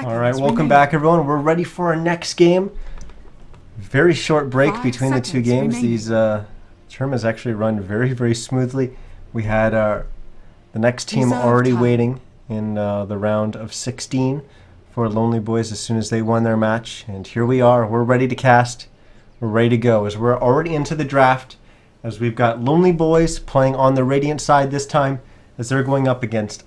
Alright, welcome back everyone. We're ready for our next game. Very short break between the two games. These term has actually run very smoothly. We had the next team already waiting in the round of 16 for Lonely Boys as soon as they won their match. And here we are. We're ready to cast. We're ready to go as we're already into the draft. As we've got Lonely Boys playing on the Radiant side this time, as they're going up against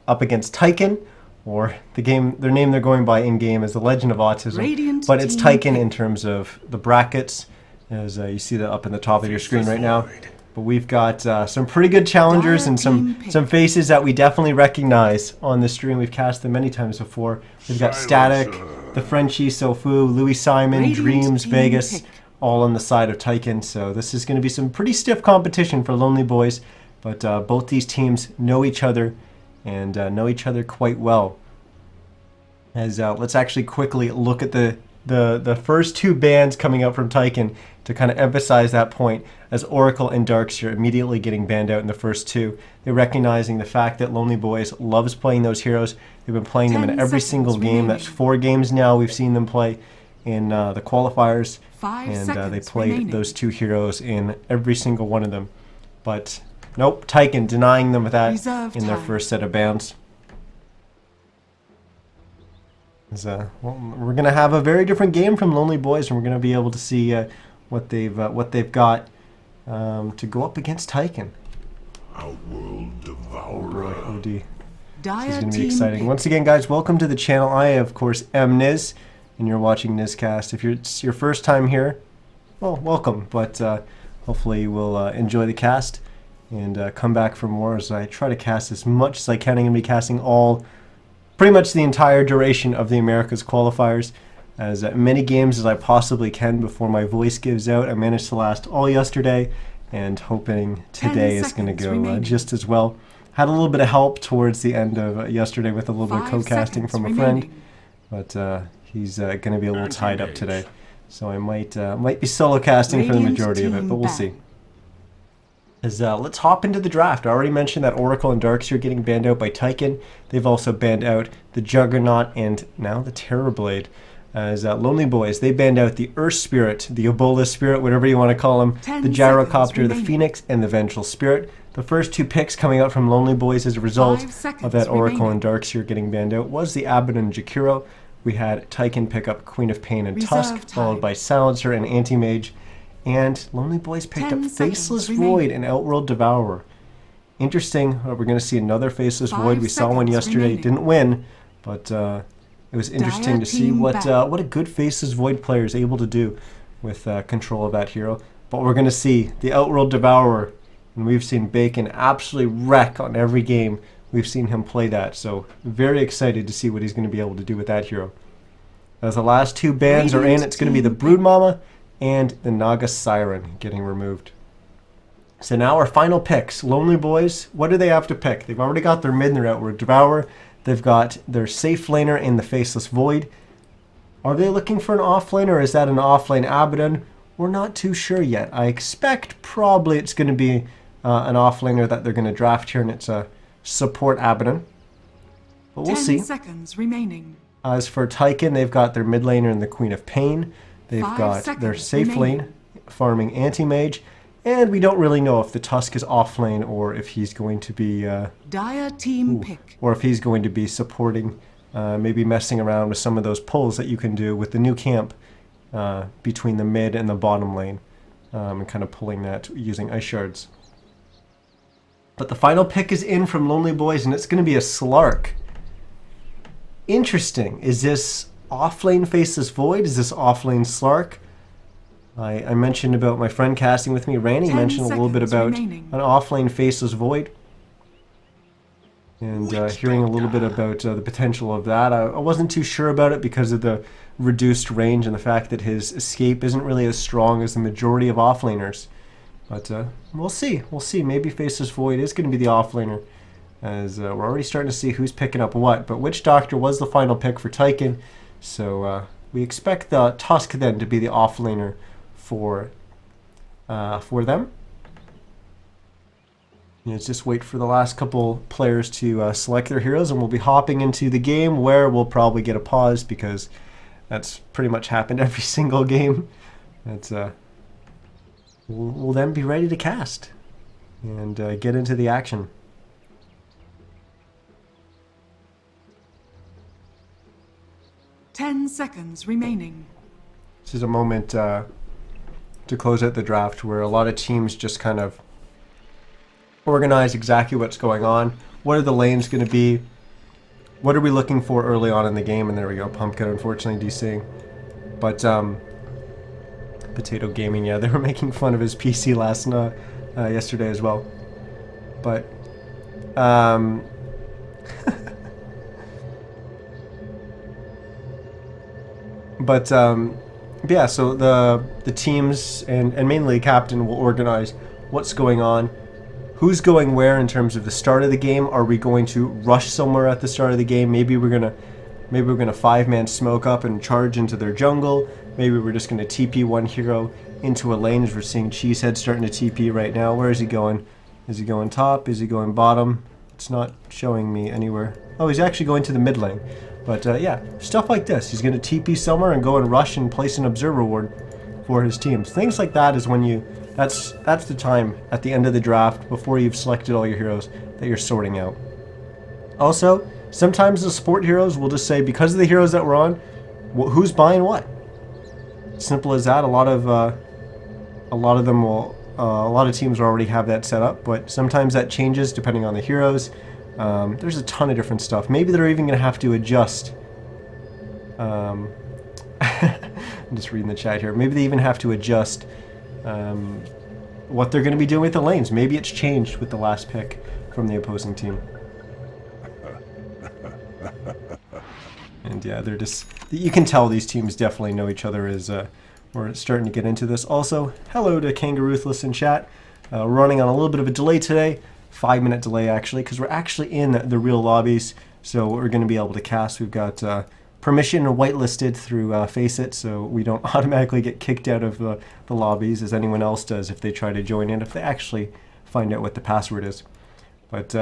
TIKEN, or their name they're going by in game is the Legend of Autism. Radiant, but it's TIKEN in terms of the brackets, as you see that up in the top of your screen right now. But we've got some pretty good challengers and some faces that we definitely recognize on the stream. We've cast them many times before. We've got Static, the Frenchie, Sofu, Louis Simon, Radiant Dreams, Vegas, all on the side of TIKEN. So this is going to be some pretty stiff competition for Lonely Boys. But both these teams know each other and know each other quite well. As let's actually quickly look at the first two bans coming out from TIKEN to kind of emphasize that point, as Oracle and Darkseer immediately getting banned out in the first two. They're recognizing the fact that Lonely Boys loves playing those heroes. They've been playing them in every single game. That's 4 games now we've seen them play in the qualifiers. And they played those 2 heroes in every single one of them. But nope, TIKEN denying them that in their first set of bans. Well, we're going to have a very different game from Lonely Boys, and we're going to be able to see what they've got to go up against TIKEN. A world devourer. Oh dear. This is going to be exciting. Once again, guys, welcome to the channel. I, of course, am Niz, and you're watching NizCast. If it's your first time here, well, welcome. But hopefully you will enjoy the cast and come back for more as I try to cast as much as I can. I'm going to be casting pretty much the entire duration of the Americas qualifiers, as many games as I possibly can before my voice gives out. I managed to last all yesterday, and hoping today is going to go just as well. Had a little bit of help towards the end of yesterday with a little bit of co-casting from a friend, but he's going to be a little tied up today, so I might be solo casting for the majority of it, but we'll see. Let's hop into the draft. I already mentioned that Oracle and Darkseer are getting banned out by TIKEN. They've also banned out the Juggernaut and now the Terrorblade. As Lonely Boys, they banned out the Earth Spirit, the Ebola Spirit, whatever you want to call them, the Gyrocopter, the Phoenix, and the Vengeful Spirit. The first 2 picks coming out from Lonely Boys as a result of that Oracle and Darkseer getting banned out was the Abaddon and Jakiro. We had TIKEN pick up Queen of Pain and Tusk, followed by Silencer and Anti-Mage. And Lonely Boys picked up Faceless Void and Outworld Devourer. Interesting. We're going to see another Faceless Void. We saw one yesterday. Didn't win, but it was interesting to see what a good Faceless Void player is able to do with control of that hero. But we're going to see the Outworld Devourer, and we've seen Bacon absolutely wreck on every game. We've seen him play that, so very excited to see what he's going to be able to do with that hero. As the last 2 bans are in, it's going to be the Broodmama and the Naga Siren getting removed. So now our final picks. Lonely Boys, what do they have to pick? They've already got their mid and their Outward Devourer. They've got their safe laner in the Faceless Void. Are they looking for an offlane, or is that an offlane Abaddon? We're not too sure yet. I expect probably it's going to be an offlaner that they're going to draft here, and it's a support Abaddon. But we'll see. 10 seconds remaining. As for TIKEN, they've got their mid laner in the Queen of Pain. They've got their safe lane farming Anti-Mage, and we don't really know if the Tusk is off lane or if he's going to be pick. or if he's going to be supporting, maybe messing around with some of those pulls that you can do with the new camp between the mid and the bottom lane, and kind of pulling that using Ice Shards. But the final pick is in from Lonely Boys, and it's going to be a Slark. Interesting. Is this offlane Faceless Void? Is this offlane Slark? I mentioned about my friend casting with me. Randy mentioned a little bit about an offlane Faceless Void. And hearing a little bit about the potential of that. I wasn't too sure about it because of the reduced range and the fact that his escape isn't really as strong as the majority of offlaners. But we'll see. We'll see. Maybe Faceless Void is going to be the offlaner, as we're already starting to see who's picking up what. But Witch Doctor was the final pick for TIKEN, so we expect the Tusk then to be the offlaner for them. just wait for the last couple players to select their heroes, and we'll be hopping into the game where we'll probably get a pause because that's pretty much happened every single game. That's we'll then be ready to cast and get into the action. Ten seconds remaining. This is a moment to close out the draft where a lot of teams just kind of organize exactly what's going on. What are the lanes going to be? What are we looking for early on in the game? And there we go, Pumpkin unfortunately DCing. But Potato Gaming, yeah, they were making fun of his PC yesterday as well. But yeah, so the teams and mainly captain will organize what's going on, who's going where in terms of the start of the game. Are we going to rush somewhere at the start of the game? Maybe we're gonna five-man smoke up and charge into their jungle. Maybe we're just gonna TP one hero into a lane, as we're seeing Cheesehead starting to TP right now. Where is he going? Is he going top? Is he going bottom? It's not showing me anywhere. Oh, he's actually going to the mid lane. But yeah, stuff like this. He's going to TP somewhere and go and rush and place an observer ward for his teams. Things like that is when that's the time at the end of the draft, before you've selected all your heroes, that you're sorting out. Also, sometimes the support heroes will just say, because of the heroes that we're on, who's buying what. Simple as that. A lot of them will. A lot of teams already have that set up, but sometimes that changes depending on the heroes. There's a ton of different stuff. Maybe they're even going to have to adjust. I'm just reading the chat here. Maybe they even have to adjust what they're going to be doing with the lanes. Maybe it's changed with the last pick from the opposing team. And yeah, they're just... You can tell these teams definitely know each other as we're starting to get into this. Also, hello to Kangaroothless in chat. We're running on a little bit of a delay today. 5-minute delay actually, because we're actually in the real lobbies, so we're going to be able to cast. We've got permission whitelisted through Faceit, so we don't automatically get kicked out of the lobbies as anyone else does if they try to join in, if they actually find out what the password is. But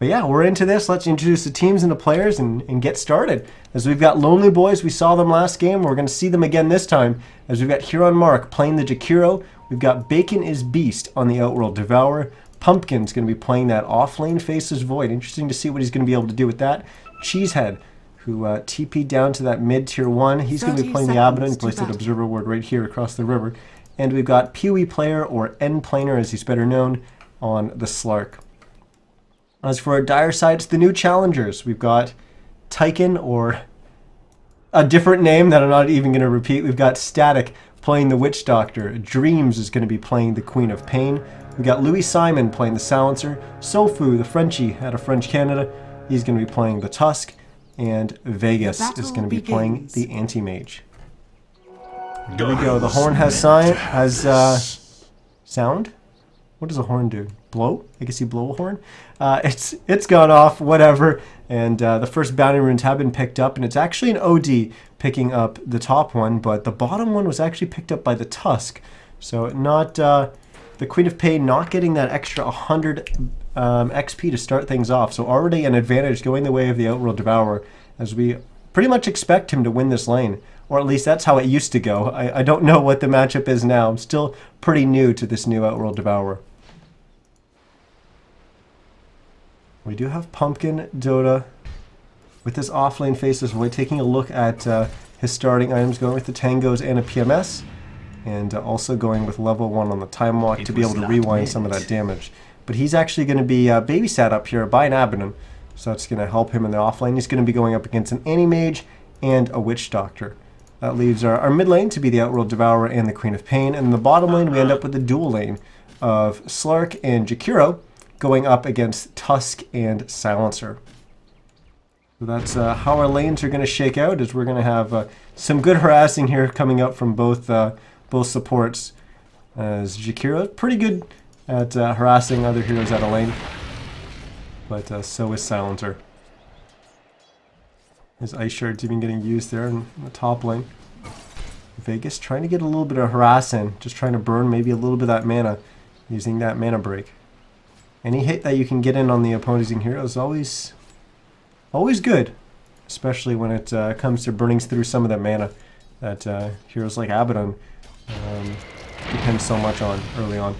yeah, we're into this. Let's introduce the teams and the players and get started. As we've got Lonely Boys, we saw them last game. We're going to see them again this time, as we've got Huron Mark playing the Jakiro. We've got Bacon is Beast on the Outworld Devourer. Pumpkin's going to be playing that off-lane Faceless Void. Interesting to see what he's going to be able to do with that. Cheesehead, who TP'd down to that mid-tier 1. He's going to be playing the Abaddon, placed that observer ward right here across the river. And we've got Pee-wee Player, or N-Planer as he's better known, on the Slark. As for our dire side, it's the new challengers. We've got TIKEN, or a different name that I'm not even going to repeat. We've got Static playing the Witch Doctor. Dreams is going to be playing the Queen of Pain. We got Louis Simon playing the Silencer. Sofu, the Frenchie out of French Canada, he's going to be playing the Tusk. And Vegas is going to be playing the Anti-Mage. Here we go. The horn has sound. What does a horn do? Blow? I guess you blow a horn. It's gone off. Whatever. And the first bounty runes have been picked up, and it's actually an OD picking up the top one, but the bottom one was actually picked up by the Tusk. So not the Queen of Pain not getting that extra 100 XP to start things off. So already an advantage going the way of the Outworld Devourer, as we pretty much expect him to win this lane. Or at least that's how it used to go. I don't know what the matchup is now. I'm still pretty new to this new Outworld Devourer. We do have Pumpkin, Dota, with this offlane Faceless Void, taking a look at his starting items, going with the Tangos and a PMS, and also going with level 1 on the Time Walk to be able to rewind some of that damage. But he's actually going to be babysat up here by an Abaddon, so that's going to help him in the offlane. He's going to be going up against an Anti-Mage and a Witch Doctor. That leaves our mid lane to be the Outworld Devourer and the Queen of Pain, and in the bottom lane we end up with the dual lane of Slark and Jakiro, going up against Tusk and Silencer. So that's how our lanes are going to shake out, as we're going to have some good harassing here coming up from both supports, as Jakiro pretty good at harassing other heroes out of lane, but so is Silencer. His Ice Shard's even getting used there in the top lane. Vegas trying to get a little bit of harass in, just trying to burn maybe a little bit of that mana, using that mana break. Any hit that you can get in on the opposing hero is always good, especially when it comes to burning through some of that mana that heroes like Abaddon depend so much on early on.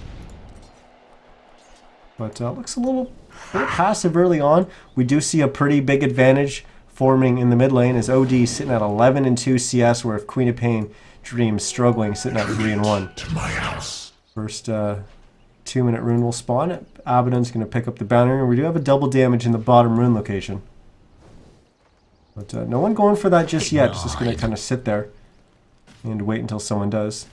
But looks a little passive early on. We do see a pretty big advantage forming in the mid lane as OD sitting at 11 and 2 CS, where if Queen of Pain Dreams struggling, sitting at 3 and 1. To my house. First 2-minute rune will spawn. Abaddon's going to pick up the banner, and we do have a double damage in the bottom rune location. But no one going for that just yet. It's just going to kind of sit there and wait until someone does.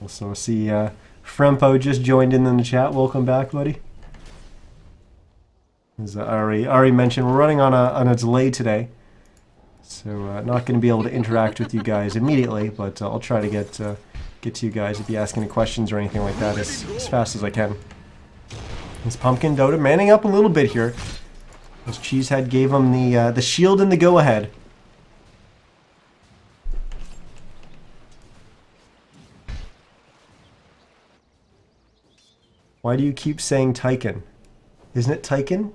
Also see Frempo just joined in the chat. Welcome back, buddy. As Ari mentioned, we're running on a delay today, so not going to be able to interact with you guys immediately, but I'll try to get to you guys if you ask any questions or anything like that as fast as I can. This Pumpkin Dota manning up a little bit here. As Cheesehead gave him the shield and the go-ahead. Why do you keep saying TIKEN? Isn't it TIKEN?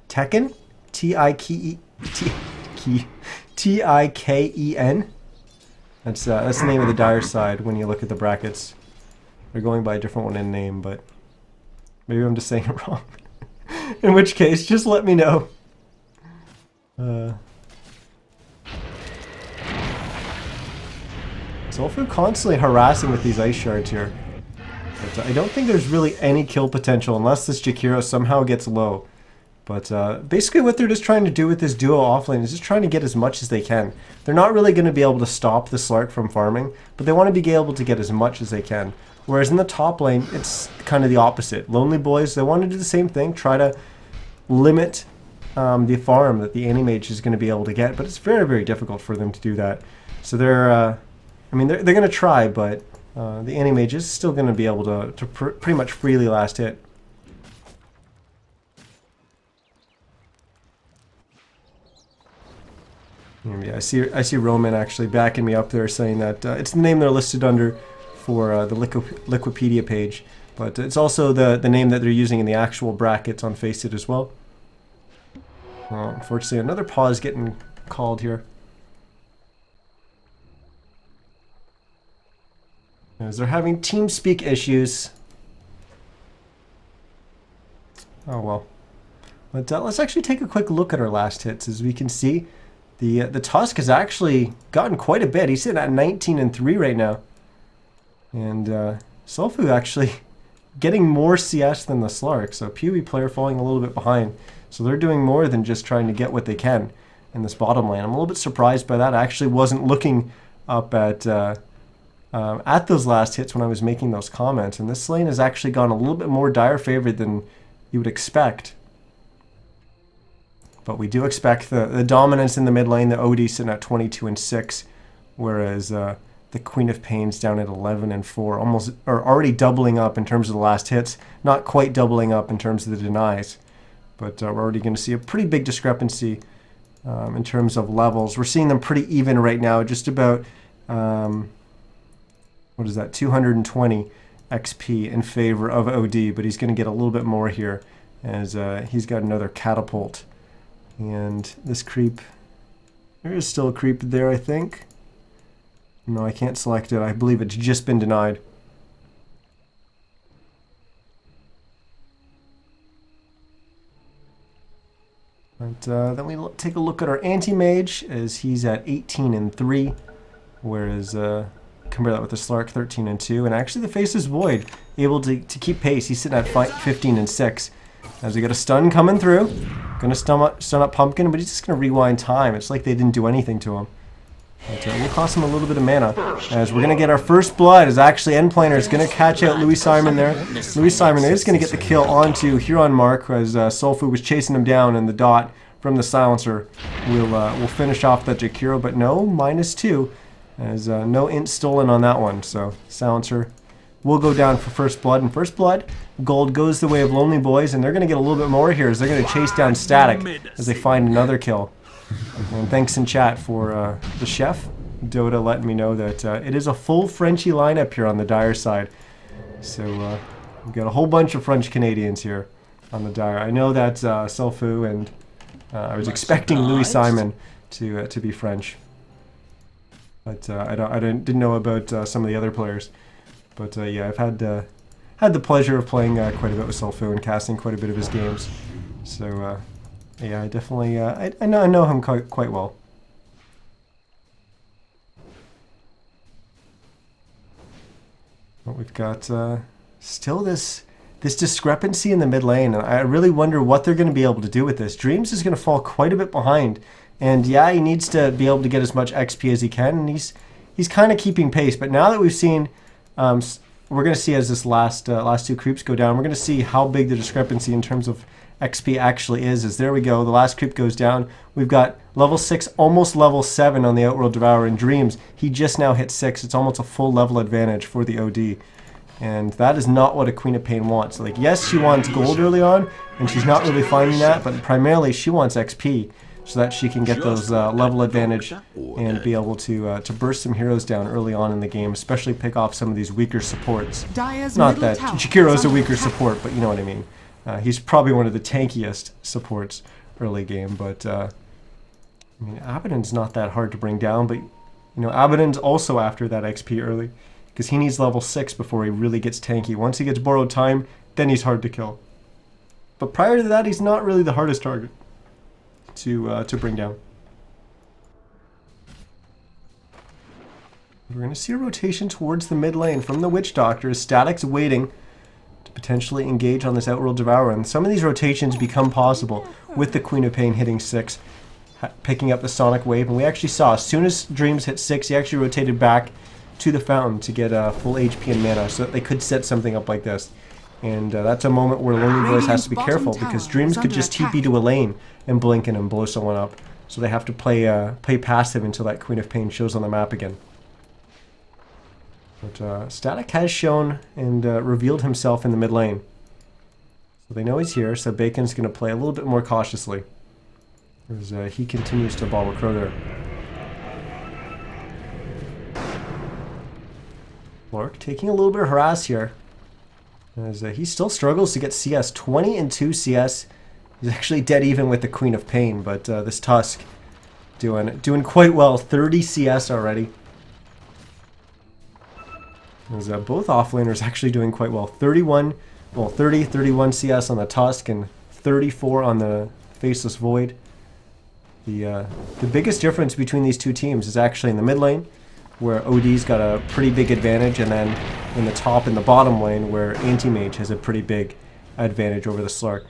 TIKEN? T-I-K-E-N? That's the name of the dire side when you look at the brackets. They're going by a different one in name, but maybe I'm just saying it wrong. In which case, just let me know. Zolfu constantly harassing with these ice shards here. But I don't think there's really any kill potential unless this Jakiro somehow gets low. But basically what they're just trying to do with this duo offlane is just trying to get as much as they can. They're not really going to be able to stop the Slark from farming, but they want to be able to get as much as they can. Whereas in the top lane, it's kind of the opposite. Lonely Boys, they want to do the same thing, try to limit the farm that the Animage is going to be able to get, but it's very, very difficult for them to do that. So they're going to try, but the Animage is still going to be able to pretty much freely last hit. Yeah, I see Roman actually backing me up there, saying that it's the name they're listed under for the Liquipedia page, but it's also the name that they're using in the actual brackets on Faceit as well. Unfortunately, another pause getting called here. As they're having TeamSpeak issues. Oh well. But let's actually take a quick look at our last hits. As we can see, the Tusk has actually gotten quite a bit. He's sitting at 19 and 3 right now. And Zolfu actually getting more CS than the Slark. So PoE player falling a little bit behind. So they're doing more than just trying to get what they can in this bottom lane. I'm a little bit surprised by that. I actually wasn't looking up at those last hits when I was making those comments. And this lane has actually gone a little bit more dire favored than you would expect. But we do expect the dominance in the mid lane. The OD sitting at 22 and 6, whereas the Queen of Pain's down at 11 and 4, already doubling up in terms of the last hits. Not quite doubling up in terms of the denies, but we're already going to see a pretty big discrepancy in terms of levels. We're seeing them pretty even right now, just about what is that, 220 XP in favor of OD, but he's going to get a little bit more here as he's got another catapult. And this creep, there is still a creep there, I think. No, I can't select it. I believe it's just been denied. But then we take a look at our anti-mage as he's at 18 and 3, whereas compare that with the Slark, 13 and 2. And actually the Faceless Void able to keep pace. He's sitting at 15 and 6. As we got a stun coming through. Gonna stun up Pumpkin, but he's just gonna rewind time. It's like they didn't do anything to him. But will cost him a little bit of mana. As we're gonna get our first blood, as actually Endplaner is gonna catch out Louis Simon there. Louis Simon there is gonna get the kill onto Huron Mark as Zolfu was chasing him down, and the dot from the silencer will finish off that Jakiro, but no, -2. As no int stolen on that one, so silencer will go down for first blood, and first blood gold goes the way of Lonely Boys, and they're going to get a little bit more here as they're going to chase down Static as they find another kill. And thanks in chat for the chef Dota letting me know that it is a full Frenchy lineup here on the dire side. So We've got a whole bunch of French Canadians here on the Dire. I know that Selfu and I was expecting Louis Simon to be French, but I didn't know about some of the other players. But yeah, I've had the pleasure of playing quite a bit with Selfu and casting quite a bit of his games. So yeah, I definitely I know him quite well. But we've got still this discrepancy in the mid lane, and I really wonder what they're going to be able to do with this. Dreams is going to fall quite a bit behind, and yeah, he needs to be able to get as much XP as he can, and he's kind of keeping pace. But now that we've seen, we're going to see as this last two creeps go down, we're going to see how big the discrepancy in terms of XP actually is. As there we go, the last creep goes down. We've got level 6, almost level 7 on the Outworld Devourer in Dreams. He just now hit 6. It's almost a full level advantage for the OD. And that is not what a Queen of Pain wants. Like, yes, she wants gold early on, and she's not really finding that, but primarily she wants XP so that she can get those level advantage and be able to burst some heroes down early on in the game, especially pick off some of these weaker supports. Not that Jakiro's a weaker support, but you know what I mean. He's probably one of the tankiest supports early game, but I mean, Abaddon's not that hard to bring down, but you know, Abaddon's also after that XP early, because he needs level 6 before he really gets tanky. Once he gets borrowed time, then he's hard to kill. But prior to that, he's not really the hardest target to bring down. We're going to see a rotation towards the mid lane from the Witch Doctor as Static's waiting to potentially engage on this Outworld Devourer. And some of these rotations become possible with the Queen of Pain hitting 6, picking up the Sonic Wave. And we actually saw, as soon as Dreams hit 6, he actually rotated back to the fountain to get full HP and mana so that they could set something up like this. And that's a moment where Lonely Boys has to be careful, because Dreams could just TP to a lane and blink in and blow someone up. So they have to play passive until that Queen of Pain shows on the map again. But Static has shown and revealed himself in the mid lane. So they know he's here, so Bacon's going to play a little bit more cautiously as he continues to ball a crow there. Lork taking a little bit of harass here, as he still struggles to get CS. 20 and 2 CS. He's actually dead even with the Queen of Pain, but this Tusk doing quite well. 30 CS already. As both offlaners actually doing quite well. 31 CS on the Tusk and 34 on the Faceless Void. The biggest difference between these two teams is actually in the mid lane, where OD's got a pretty big advantage, and then in the top and the bottom lane, where Anti-Mage has a pretty big advantage over the Slark.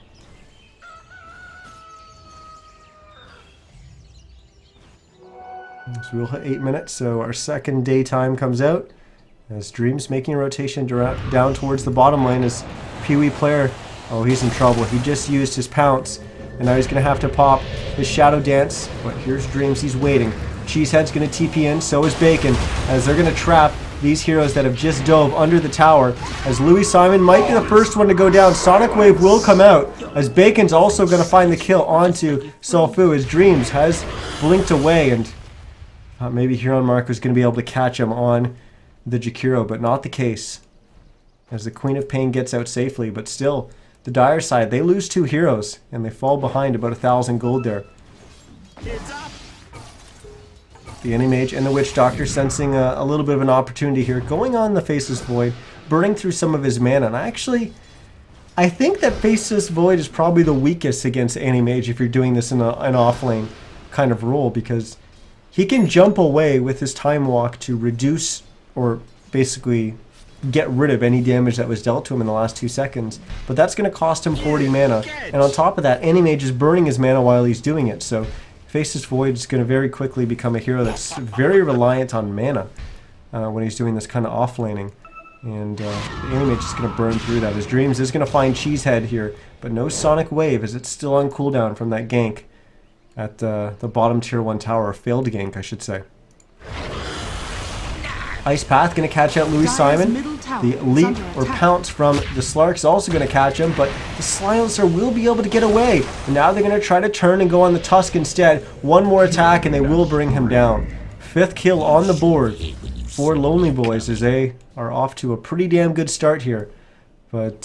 So we'll hit 8 minutes, so our second daytime comes out, as Dreams making a rotation down towards the bottom lane as Pee-wee player. Oh, he's in trouble. He just used his pounce, and now he's going to have to pop his Shadow Dance, but here's Dreams, he's waiting. Cheesehead's going to TP in, so is Bacon, as they're going to trap these heroes that have just dove under the tower, as Louis Simon might be the first one to go down. Sonic Wave will come out, as Bacon's also going to find the kill onto Selfu, as Dreams has blinked away, and maybe Huron Mark was going to be able to catch him on the Jakiro, but not the case, as the Queen of Pain gets out safely. But still, the Dire side, they lose 2 heroes, and they fall behind about 1,000 gold there. The Anti-Mage and the Witch Doctor sensing a little bit of an opportunity here, going on the Faceless Void, burning through some of his mana. And I think that Faceless Void is probably the weakest against Anti-Mage if you're doing this in an off-lane kind of role, because he can jump away with his Time Walk to reduce or basically get rid of any damage that was dealt to him in the last 2 seconds. But that's going to cost him 40 mana. And on top of that, Anti-Mage is burning his mana while he's doing it. So Faceless Void is going to very quickly become a hero that's very reliant on mana when he's doing this kind of off-laning. And the Anti-Mage is going to burn through that. His Dreams is going to find Cheesehead here, but no Sonic Wave, as it's still on cooldown from that gank at the bottom tier 1 tower. Failed gank, I should say. Ice Path going to catch out Louis Simon. The leap or pounce from the Slark is also going to catch him, but the Silencer will be able to get away. And now they're going to try to turn and go on the Tusk instead. One more attack and they will bring him down. 5th kill on the board for Lonely Boys, as they are off to a pretty damn good start here But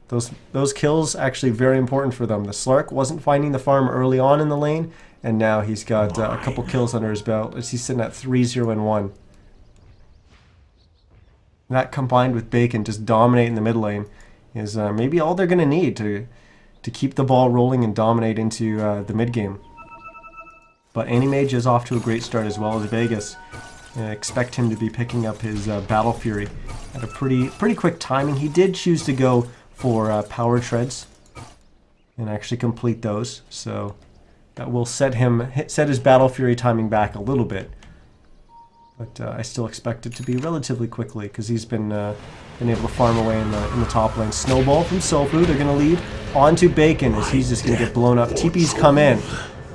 those kills actually very important for them. The Slark wasn't finding the farm early on in the lane, and now he's got a couple kills under his belt as he's sitting at 3-0-1. That combined with Bacon just dominating the mid lane is maybe all they're going to need to keep the ball rolling and dominate into the mid game. But Animage is off to a great start as well as Vegas. Expect him to be picking up his Battle Fury at a pretty quick timing. He did choose to go for Power Treads and actually complete those, so that will set his Battle Fury timing back a little bit. But I still expect it to be relatively quickly because he's been able to farm away in the top lane. Snowball from Sofu. They're going to lead onto Bacon as he's just going to get blown up. TP's come in,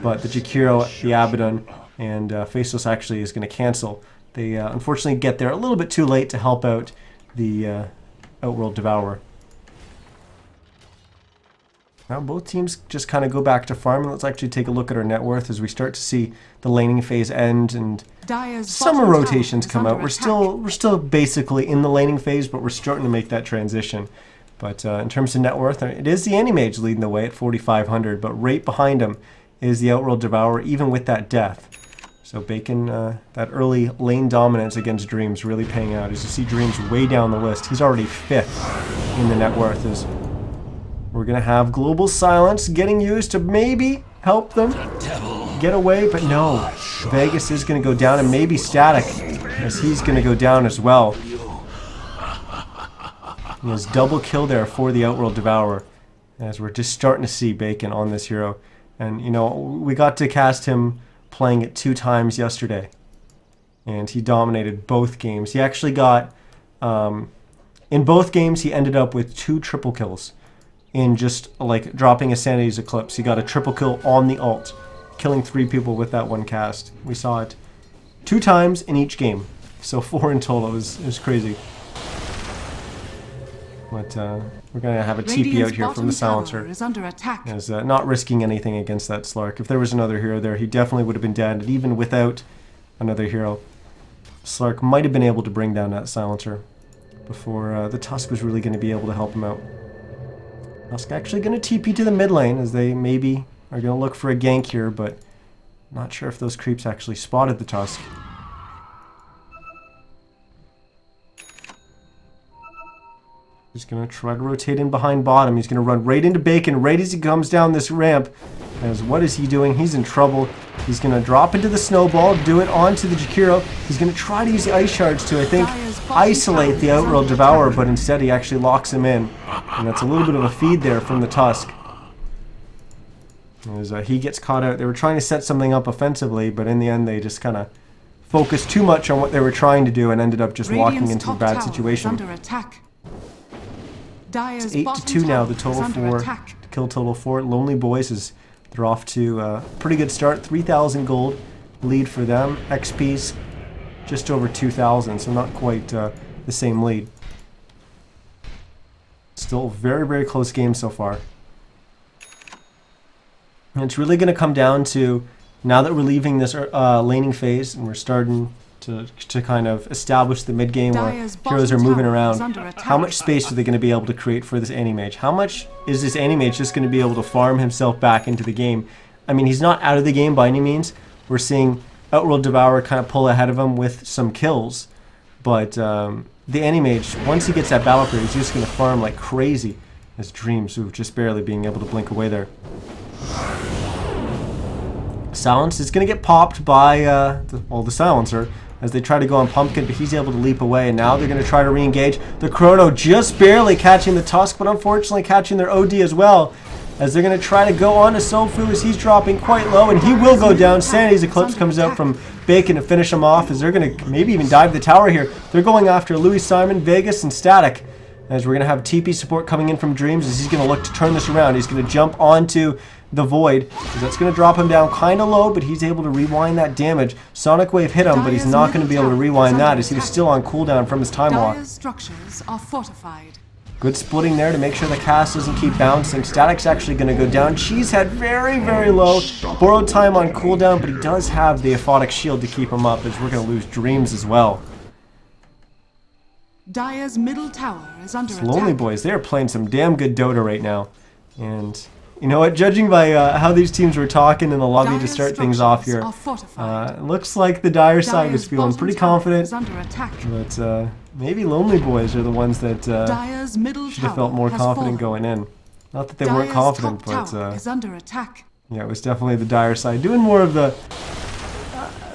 but the Jakiro, the Abaddon, and Faceless actually is going to cancel. They unfortunately get there a little bit too late to help out the Outworld Devourer. Now both teams just kind of go back to farming. Let's actually take a look at our net worth as we start to see the laning phase end and summer rotations come out. We're still basically in the laning phase, but we're starting to make that transition. But in terms of net worth, it is the Animage leading the way at 4,500, but right behind him is the Outworld Devourer, even with that death. So Bacon, that early lane dominance against Dreams really paying out. As you see Dreams way down the list, he's already 5th in the net worth. As we're going to have Global Silence getting used to maybe help them get away, but no. Vegas is going to go down, and maybe Static, as he's going to go down as well. And there's double kill there for the Outworld Devourer, as we're just starting to see Bacon on this hero. And, you know, we got to cast him playing it 2 times yesterday, and he dominated both games. He actually got, in both games, he ended up with 2 triple kills in just like dropping a Sanity's Eclipse. He got a triple kill on the ult, killing 3 people with that one cast. We saw it 2 times in each game, so 4 in total. It was crazy. But we're going to have a TP out here from the Silencer. Is under attack. As not risking anything against that Slark. If there was another hero there, he definitely would have been dead. And even without another hero, Slark might have been able to bring down that Silencer before the Tusk was really going to be able to help him out. Tusk actually going to TP to the mid lane, as they maybe are going to look for a gank here, but not sure if those creeps actually spotted the Tusk. He's going to try to rotate in behind bottom. He's going to run right into Bacon right as he comes down this ramp. As what is he doing? He's in trouble. He's going to drop into the Snowball, do it onto the Jakiro. He's going to try to use the Ice Shards to, I think, isolate the Outworld Devourer, but instead he actually locks him in. And that's a little bit of a feed there from the Tusk. As he gets caught out. They were trying to set something up offensively, but in the end they just kind of focused too much on what they were trying to do and ended up just walking into a bad situation. Under attack. It's 8-2 now, the total for kill total for Lonely Boys. They're off to a pretty good start. 3,000 gold lead for them. XP's just over 2,000, so not quite the same lead. Still very, very close game so far. And it's really going to come down to, now that we're leaving this laning phase and we're starting to kind of establish the mid game where heroes are moving around, how much space are they going to be able to create for this Animage? How much is this Animage just going to be able to farm himself back into the game? I mean, he's not out of the game by any means. We're seeing Outworld Devourer kind of pull ahead of him with some kills, but the Animage, once he gets that battle for, he's just going to farm like crazy. As Dreams, who just barely being able to blink away there. Silence is going to get popped by the Silencer as they try to go on Pumpkin, but he's able to leap away, and now they're going to try to re-engage. The Chrono just barely catching the Tusk, but unfortunately catching their OD as well, as they're going to try to go on to Sofu as he's dropping quite low, and he will go down. Sanity's Eclipse comes out from Bacon to finish him off, as they're going to maybe even dive the tower here. They're going after Louis Simon, Vegas, and Static, as we're going to have TP support coming in from Dreams, as he's going to look to turn this around. He's going to jump onto the Void, because that's going to drop him down kind of low, but he's able to rewind that damage. Sonic Wave hit him, but he's not going to be able to rewind that, as he was still on cooldown from his time lock. Structures are fortified. Good splitting there to make sure the cast doesn't keep bouncing. Static's actually going to go down. Cheesehead very, very low. Borrowed time on cooldown, but he does have the Aphotic Shield to keep him up, as we're going to lose Dreams as well. Dire's middle tower is under It's attack. Lonely Boys. They are playing some damn good Dota right now. And you know what? Judging by how these teams were talking in the lobby to Dire's start things off structures here, are fortified. it looks like the Dire side was Dire's feeling bottom pretty tower confident. is under attack. But maybe Lonely Boys are the ones that Dire's middle should have tower felt more has confident fallen. going in. Not that they weren't Dire's confident, top but tower is under attack. yeah, it was definitely the Dire side doing more of the,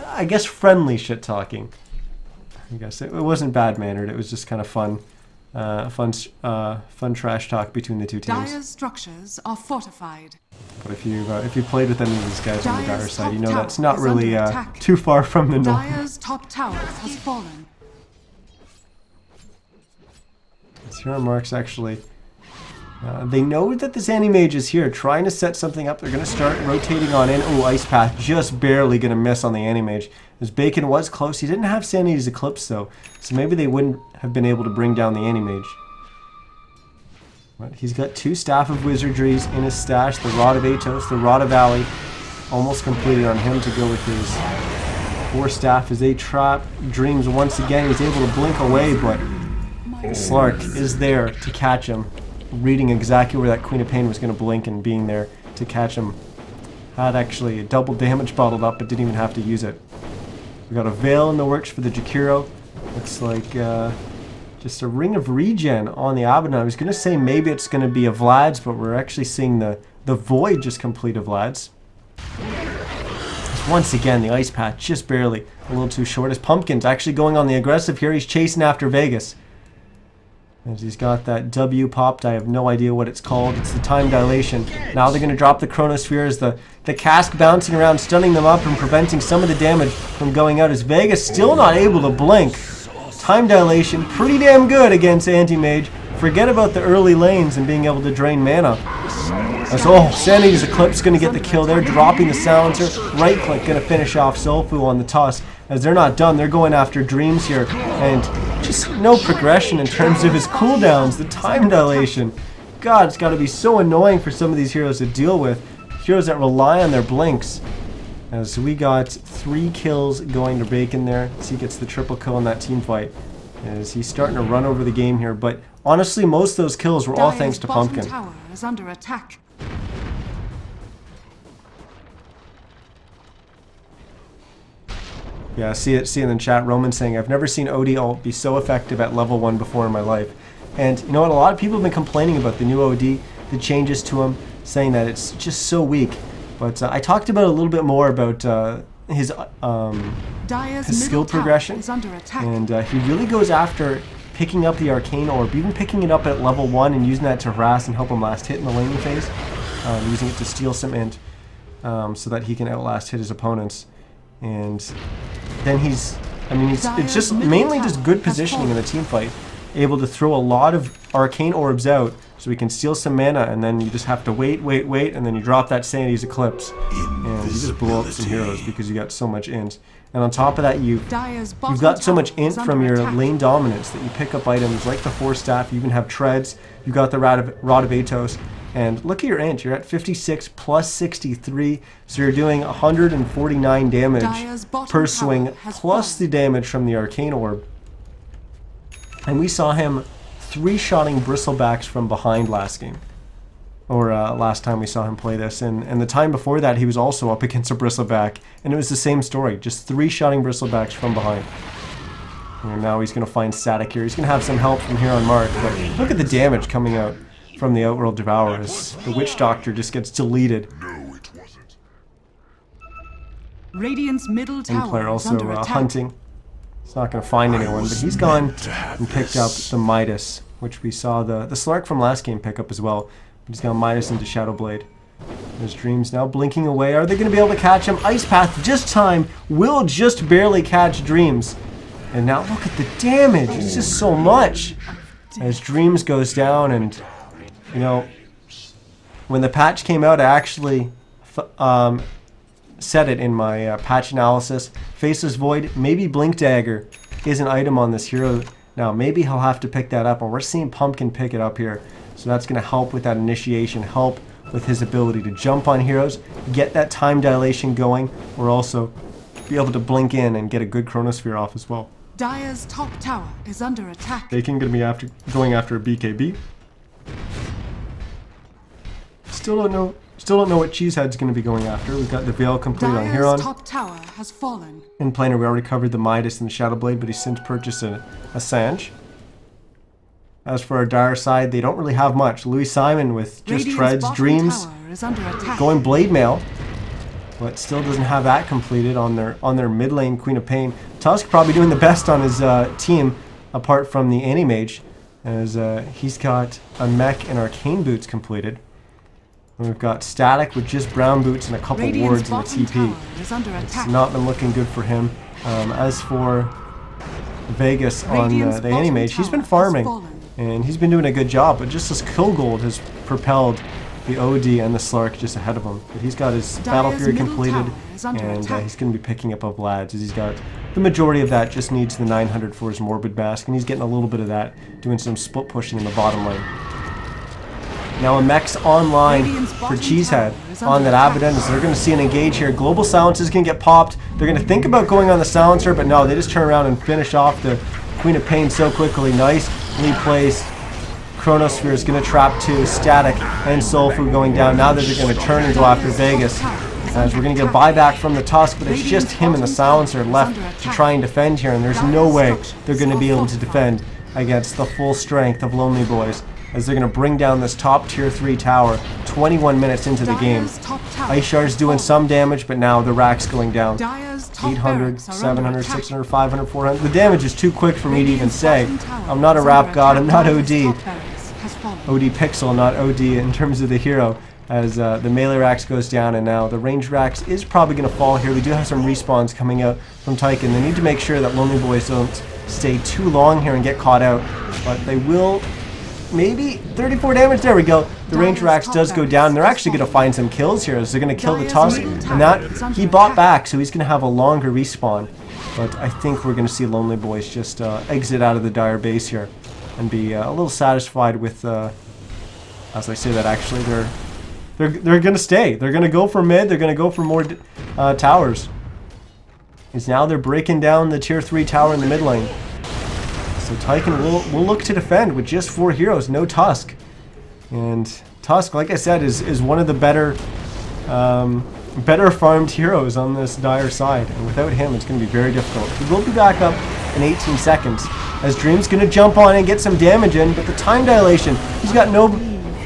I guess, friendly shit talking. I guess it wasn't bad mannered. It was just kind of fun, fun trash talk between the two teams. Dire's structures are fortified. But if you played with any of these guys on the Dire Dire's side, top you know tower that's not is really under attack. too far from the norm. Dire's top tower has fallen. Here Mark's actually. They know that this Anti-Mage is here, trying to set something up. They're going to start rotating on in. Oh, Ice Path just barely going to miss on the Anti-Mage. As Bacon was close. He didn't have Sanity's Eclipse, though. So maybe they wouldn't have been able to bring down the Anti-Mage. But he's got 2 Staff of Wizardries in his stash. The Rod of Atos, the Rod of Valley. Almost completed on him to go with his 4 Staff as they trap Dreams once again. He's able to blink away, but Slark is there to catch him. Reading exactly where that Queen of Pain was going to blink and being there to catch him. Had actually a double damage bottled up, but didn't even have to use it. We got a Veil in the works for the Jakiro. Looks like just a Ring of Regen on the Abaddon. I was going to say maybe it's going to be a Vlad's, but we're actually seeing the Void just complete a Vlad's. Once again, the Ice Path just barely a little too short. As Pumpkin's actually going on the aggressive here. He's chasing after Vegas. As he's got that W popped, I have no idea what it's called. It's the time dilation. Now they're going to drop the Chronosphere as the cask bouncing around, stunning them up and preventing some of the damage from going out. As Vegas still not able to blink. Time dilation, pretty damn good against Anti-Mage. Forget about the early lanes and being able to drain mana. As, oh, Sanity's Eclipse going to get the kill there, dropping the Silencer. Right click going to finish off Soulfu on the toss. As they're not done, they're going after Dreams here. And just no progression in terms of his cooldowns, the time dilation. God, it's got to be so annoying for some of these heroes to deal with. Heroes that rely on their blinks. As we got 3 kills going to Bacon there. As he gets the triple kill in that team fight. As he's starting to run over the game here. But honestly, most of those kills were all thanks to Pumpkin. Tower is under attack. Yeah, see it in the chat. Roman saying, I've never seen OD ult be so effective at level 1 before in my life. And you know what? A lot of people have been complaining about the new OD, the changes to him, saying that it's just so weak. But I talked about a little bit more about his skill progression. And he really goes after picking up the Arcane Orb, even picking it up at level 1 and using that to harass and help him last hit in the laning phase. Using it to steal some int so that he can outlast hit his opponents. And then it's just mainly just good positioning in the team fight. Able to throw a lot of Arcane Orbs out so we can steal some mana, and then you just have to wait, and then you drop that Sanity's Eclipse. And you just blow up some heroes because you got so much int. And on top of that, you've got so much int from your lane dominance that you pick up items like the 4 Staff, you even have Treads, you got the Rod of Atos. And look at your int, you're at 56 plus 63, so you're doing 149 damage per swing, plus the damage from the Arcane Orb. And we saw him 3-shotting Bristlebacks from behind last game. Or last time we saw him play this. And the time before that, he was also up against a Bristleback. And it was the same story, just 3-shotting Bristlebacks from behind. And now he's going to find Static here. He's going to have some help from here on Mark. But look at the damage coming out from the Outworld Devourer as the Witch Doctor just gets deleted. No, it wasn't. Radiant's middle tower Player is under also attack. hunting. He's not going to find anyone, but he's gone and picked up the Midas, which we saw the Slark from last game pick up as well. But he's gone Midas into Shadowblade. There's Dreams now blinking away. Are they going to be able to catch him? Ice Path, just time, will just barely catch Dreams. And now look at the damage. It's just so much. As Dreams goes down, and you know, when the patch came out, I actually said it in my patch analysis. Faceless Void, maybe Blink Dagger is an item on this hero. Now, maybe he'll have to pick that up, and we're seeing Pumpkin pick it up here. So that's going to help with that initiation, help with his ability to jump on heroes, get that time dilation going, or also be able to blink in and get a good Chronosphere off as well. Dire's top tower is under attack. TIKEN going to be going after a BKB. Still don't know what Cheesehead's going to be going after. We've got the Veil complete on Dire's Huron. top tower has fallen. In planar, we already covered the Midas and the Shadow Blade, but he's since purchased a Sange. As for our Dire side, they don't really have much. Louis Simon with just Radiant's Treads, bottom Dreams, tower is under attack. going Blade Mail, but still doesn't have that completed on their mid lane Queen of Pain. Tusk probably doing the best on his team, apart from the Anti-Mage, as he's got a Mech and Arcane Boots completed. And we've got Static with just Brown Boots and a couple Radiant's wards and a bottom TP. tower is under It's attack. not been looking good for him. As for Vegas on Radiant's the Anti-Mage, bottom he's been tower has farming, fallen. and he's been doing a good job, but just his kill gold has propelled the OD and the Slark just ahead of him. But he's got his Battle Dire's Fury middle completed, tower is under and attack. he's going to be picking up Vlad's, as he's got the majority of that, just needs the 900 for his Morbid Mask, and he's getting a little bit of that, doing some split pushing in the bottom lane. Now a mech's online Radiant's for bottom Cheesehead tower is on under that attack. Abaddon, so they're going to see an engage here. Global Silence is going to get popped. They're going to think about going on the Silencer, but no, they just turn around and finish off the Queen of Pain so quickly. Nicely placed. Chronosphere is going to trap two. Static and Soulfu going down. Now that they're going to turn and go after Vegas. As we're going to get buyback from the Tusk, but it's just him and the Silencer left to try and defend here, and there's no way they're going to be able to defend against the full strength of Lonely Boys, as they're going to bring down this top tier 3 tower 21 minutes into the game. Dire's top tower Ice Shard's has doing fallen. some damage, but now the rack's going down. Dire's top 800, barracks are 700, under attack. 600, 500, 400. The damage is too quick for me to even Radiant's say. bottom tower I'm not a is rap under god, attack. I'm not Dire's OD. top barracks has fallen. OD Pixel, not OD in terms of the hero, as the melee racks goes down, and now the range racks is probably going to fall here. We do have some respawns coming out from TIKEN. They need to make sure that Lonely Boys don't stay too long here and get caught out, but they will. Maybe 34 damage. There we go. The range racks does go down, and they're actually going to find some kills here, as they're going to kill the Tusk, and that he bought back, so he's going to have a longer respawn. But I think we're going to see Lonely Boys just exit out of the Dire base here and be a little satisfied with. As I say that, actually, they're going to stay. They're going to go for mid. They're going to go for more towers. Because now they're breaking down the tier 3 tower in the mid lane. So TIKEN will look to defend with just 4 heroes, no Tusk. And Tusk, like I said, is one of the better farmed heroes on this Dire side. And without him, it's going to be very difficult. He will be back up in 18 seconds. As Dream's going to jump on and get some damage in, but the time dilation, he's got no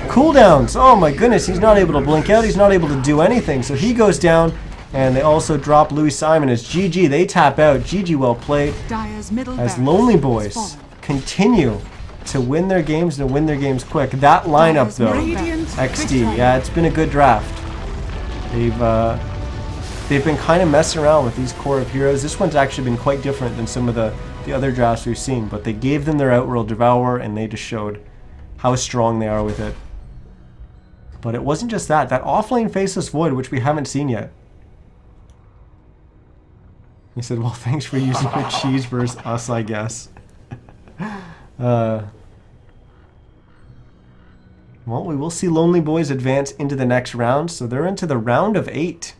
cooldowns. Oh my goodness, he's not able to blink out. He's not able to do anything. So he goes down, and they also drop Louis Simon as GG. They tap out. GG, well played. Dire's middle As barracks Lonely has Boys fallen. continue to win their games and win their games quick. That lineup, though, Radiant XD, victory. yeah, it's been a good draft. They've been kind of messing around with these core of heroes. This one's actually been quite different than some of the other drafts we've seen, but they gave them their Outworld Devourer, and they just showed how strong they are with it. But it wasn't just that. That offlane Faceless Void, which we haven't seen yet. He said, well, thanks for using your cheese versus us, I guess. Well, we will see Lonely Boys advance into the next round, so they're into the round of 8.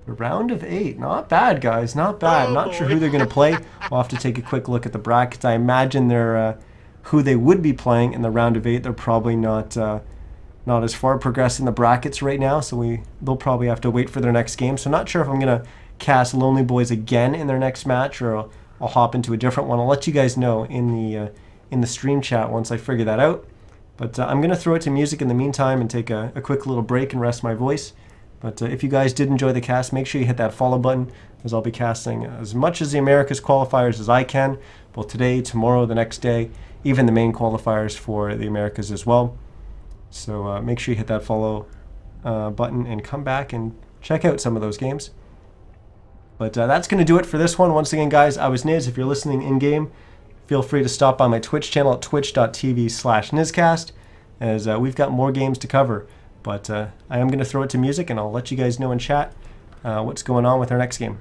The round of 8. Not bad, guys. Not bad. Not sure who they're going to play. We'll have to take a quick look at the brackets. I imagine they're who they would be playing in the round of 8. They're probably not as far progressed in the brackets right now, so they'll probably have to wait for their next game. So not sure if I'm going to cast Lonely Boys again in their next match, or I'll hop into a different one. I'll let you guys know in the stream chat once I figure that out. But I'm going to throw it to music in the meantime and take a quick little break and rest my voice. But if you guys did enjoy the cast, make sure you hit that follow button, as I'll be casting as much as the Americas qualifiers as I can, both today, tomorrow, the next day, even the main qualifiers for the Americas as well. So make sure you hit that follow button and come back and check out some of those games. But that's going to do it for this one. Once again, guys, I was Niz. If you're listening in-game, feel free to stop by my Twitch channel at twitch.tv/NizCast, as we've got more games to cover. But I am going to throw it to music, and I'll let you guys know in chat what's going on with our next game.